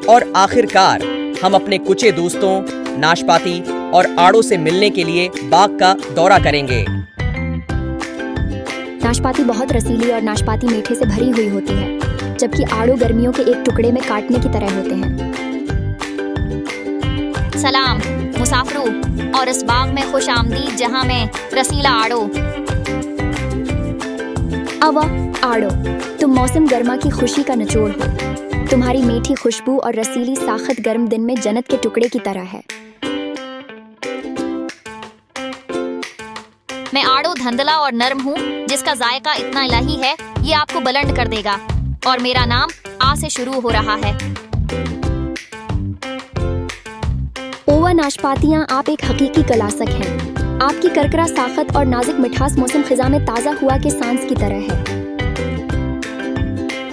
और आखिरकार हम अपने कुचे दोस्तों नाशपाती और आड़ू से मिलने के लिए बाग का दौरा करेंगे। नाशपाती बहुत रसीली और नाशपाती मीठे से भरी हुई होती है, जबकि आड़ू गर्मियों के एक टुकड़े में काटने की तरह होते हैं। सलाम मुसाफिरों और इस बाग में खुश आमदीद जहां में रसीला आड़ो। अवा आड़ो, तुम मौसम गर्मा की खुशी का निचोड़ हो। तुम्हारी मीठी खुशबू और रसीली साखत गर्म दिन में जन्नत के टुकड़े की तरह है। मैं आड़ो धंधला और नर्म हूँ, जिसका जायका इतना इलाही है ये आपको बुलंद कर देगा। और मेरा नाम आ से शुरू हो रहा है। ओवा नाशपातियाँ, आप एक हकीकी कलासक हैं। आपकी करकरा साखत और नाजुक मिठास मौसम खिजा में ताज़ा हुआ के सांस की तरह है।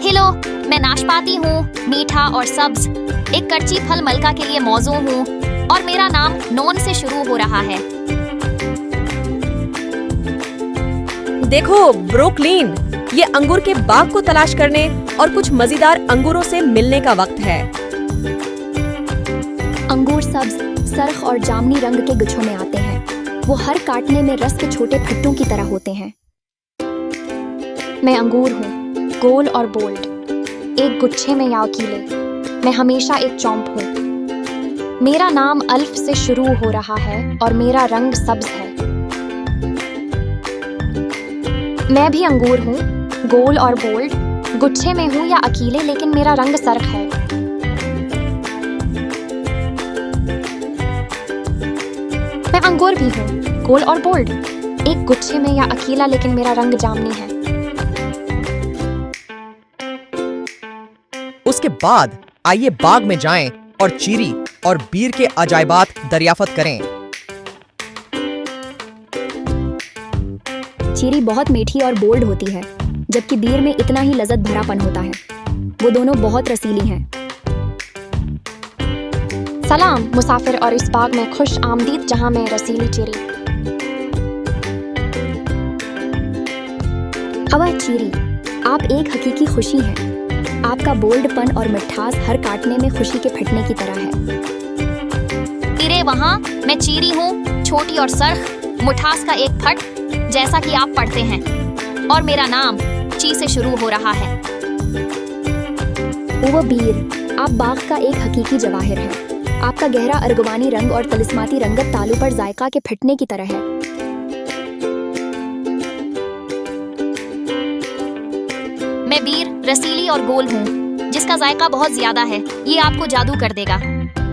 हेलो, मैं नाशपाती हूँ, मीठा और सब्ज, एक करची फल मलका के लिए मौजू हूँ और मेरा नाम नोन से शुरू हो रहा है। देखो ब्रुकलिन, ये अंगूर के बाग को तलाश करने और कुछ मजेदार अंगूरों से मिलने का वक्त है। अंगूर सब्ज, सरख और जामनी रंग के गुच्छों में आते हैं। वो हर काटने में रस के छोटे फट्टों की तरह होते हैं। मैं अंगूर हूँ, गोल और बोल्ड, एक गुच्छे में या अकेले। मैं हमेशा एक चौंप हूँ। मेरा नाम अल्फ से शुरू हो रहा है और मेरा रंग सब्ज है। मैं भी अंगूर हूँ, गोल और बोल्ड, गुच्छे में हूँ या अकेले, लेकिन मेरा रंग सरख है। मैं अंगूर भी हूँ, गोल और बोल्ड, एक गुच्छे में या अकेला, लेकिन मेरा रंग जामनी है। उसके बाद आइए बाग में जाएं और चीरी और बीर के अजायबात दरियाफत करें। चीरी बहुत मीठी और बोल्ड होती है, जबकि बीर में इतना ही लज़्ज़त भरापन होता है। वो दोनों बहुत रसीली हैं। सलाम मुसाफिर और इस बाग में खुश आमदीद जहां में रसीली चीरी। हवा चीरी, आप एक हकीकी खुशी हैं। आपका बोल्डपन और मिठास हर काटने में खुशी के फटने की तरह है। इरे वहाँ मैं चीरी हूँ, छोटी और सरख, मिठास का एक फट, जैसा कि आप पढ़ते हैं, और मेरा नाम ची से शुरू हो रहा है। वो बीर, आप बाग का एक हकीकी जवाहिर है। आपका गहरा अर्गवानी रंग और तलिस्माती रंगत तालू पर जायका के फिटने की तरह है। मैं बीर, रसीली और गोल हूँ, जिसका जायका बहुत ज्यादा है, ये आपको जादू कर देगा।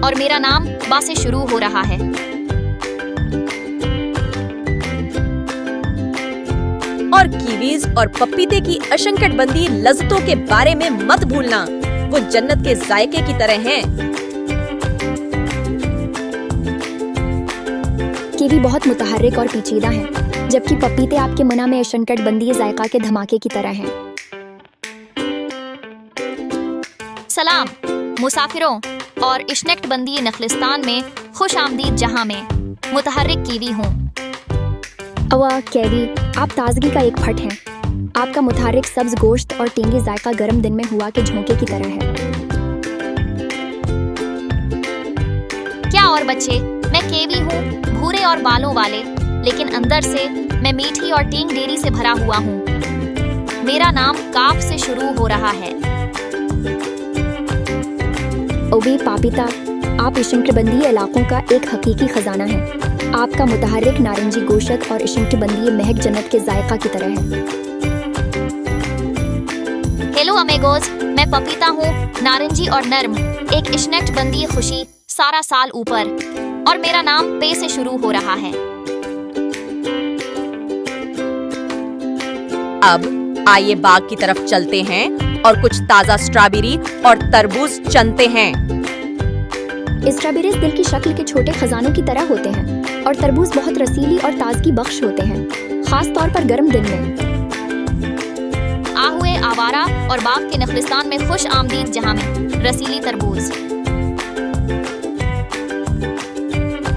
और मेरा नाम बा से शुरू हो रहा है। और कीवीज और पपीते की अशंकटबंदी लज्जतों के बारे में मत भूलना, वो जन्नत के जायके की तरह हैं। कीवी बहुत मुतहर्रिक और पेचीदा हैं, जबकि पपीते आपके मना में अशंकटबंदी जायका के धमाके की तरह हैं। सलाम मुसाफिरों और इश्नकटबंदी नखलिस्तान में खुश आमदीद जहां में मुतहर्रिक कीवी हूँ। अवा कैवी, आप ताजगी का एक फट हैं। आपका मुतहर्रिक सब्ज गोश्त और टेंगी जायका गर्म दिन में हुआ के झोंके की तरह है। क्या और बच्चे, मैं केवी हूँ, भूरे और बालों वाले, लेकिन अंदर से मैं मीठी और टींग डेरी से भरा हुआ हूँ। मेरा नाम काफ से शुरू हो रहा है। ओबी पापिता, आप उष्णकटिबंधीय इलाकों का एक हकीकी खजाना है। आपका मुतहर्रिक नारंगी गोशत और उष्णकटिबंधीय महक जन्नत के जायका की तरह है। हेलो अमेगोज, मैं पपीता हूँ, नारंगी और नर्म, एक उष्णकटिबंधीय खुशी सारा साल ऊपर, और मेरा नाम पे से शुरू हो रहा है। अब आइए बाग की तरफ चलते हैं और कुछ ताजा स्ट्रॉबेरी और तरबूज चनते हैं। स्ट्रॉबेरीज दिल की शक्ल के छोटे खजानों की तरह होते हैं और तरबूज बहुत रसीली और ताजगी बख्श होते हैं, खास तौर पर गर्म दिन में। हुए आवारा और बाग के नखलिस्तान में खुश आमदीद जहां में रसीली तरबूज।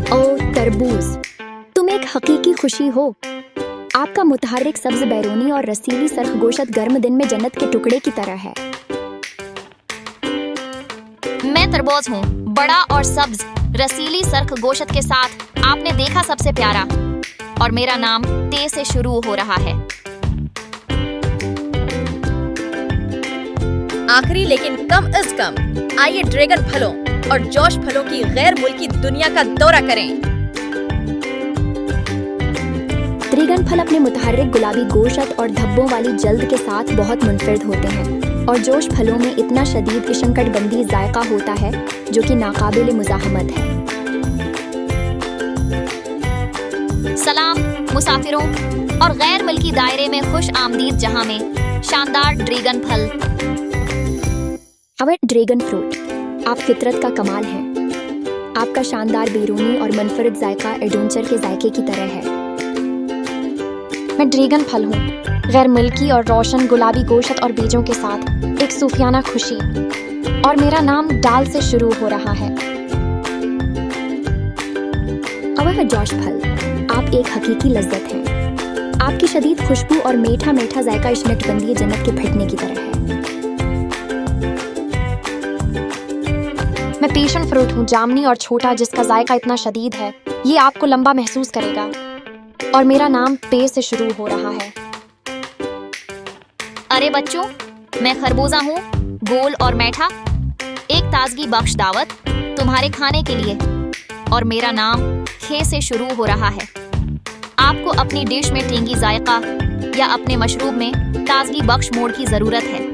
ओ तरबूज, तुम एक हकीकी खुशी हो। आपका मुतहर्रिक सब्ज बैरूनी और रसीली सरख गोशत गर्म दिन में जन्नत के टुकड़े की तरह है। मैं तरबूज हूँ, बड़ा और सब्ज, रसीली सर्ख गोश्त के साथ आपने देखा सबसे प्यारा। और मेरा नाम ते से शुरू हो रहा है। आखिरी लेकिन कम अज कम, आइए ड्रैगन फलों और जोश फलों की गैर मुल्की दुनिया का दौरा करें। ड्रैगन फल अपने मुतहर्रिक गुलाबी गोश्त और धब्बों वाली जल्द के साथ बहुत मुनफरिद होते हैं और जोश फलों में इतना शदीद उष्णकटिबंधीय जायका होता है जो कि नाकाबिल मुज़ाहमत है। सलाम मुसाफिरों और गैर मुल्की दायरे में खुश आमदीद, जहां में शानदार ड्रैगन फल। अवर ड्रैगन फ्रूट, आप फितरत का कमाल हैं। आपका शानदार बैरूनी और मुनफरिद जायका एडवेंचर के जायके की तरह है। मैं ड्रैगन फल हूँ, गैर मुल्की और रोशन गुलाबी गोश्त और बीजों के साथ एक सूफियाना खुशी। और मेरा नाम डाल से शुरू हो रहा है। अवर जोश फल, आप एक हकीकी लज्जत हैं। आपकी शदीद खुशबू और मीठा मीठा जायका उष्णकटिबंधीय जन्नत के फटने की तरह है। मैं पैशन फ्रूट हूँ, जामनी और छोटा, जिसका जायका इतना शदीद है ये आपको लंबा महसूस करेगा। और मेरा नाम पे से शुरू हो रहा है। अरे बच्चों, मैं खरबूजा हूँ, गोल और मीठा, एक ताजगी बख्श दावत तुम्हारे खाने के लिए। और मेरा नाम खे से शुरू हो रहा है। आपको अपनी डिश में टेंगी जायका या अपने मशरूब में ताजगी बख्श मोड़ की जरूरत है।